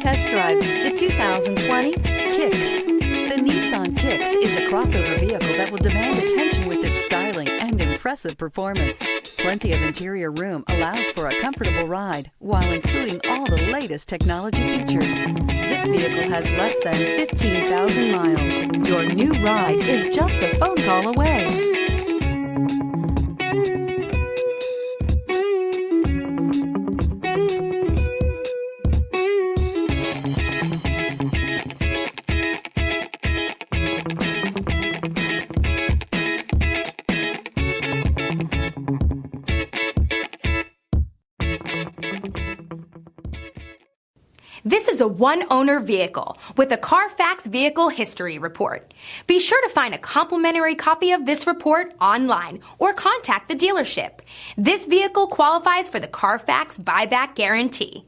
test drive the 2020 Kicks. The Nissan Kicks is a crossover vehicle that will demand attention with its styling and impressive performance. Plenty of interior room allows for a comfortable ride while including all the latest technology features. This vehicle has less than 15,000 miles. Your new ride is just a phone call away. This is a one-owner vehicle with a Carfax Vehicle History Report. Be sure to find a complimentary copy of this report online or contact the dealership. This vehicle qualifies for the Carfax Buyback Guarantee.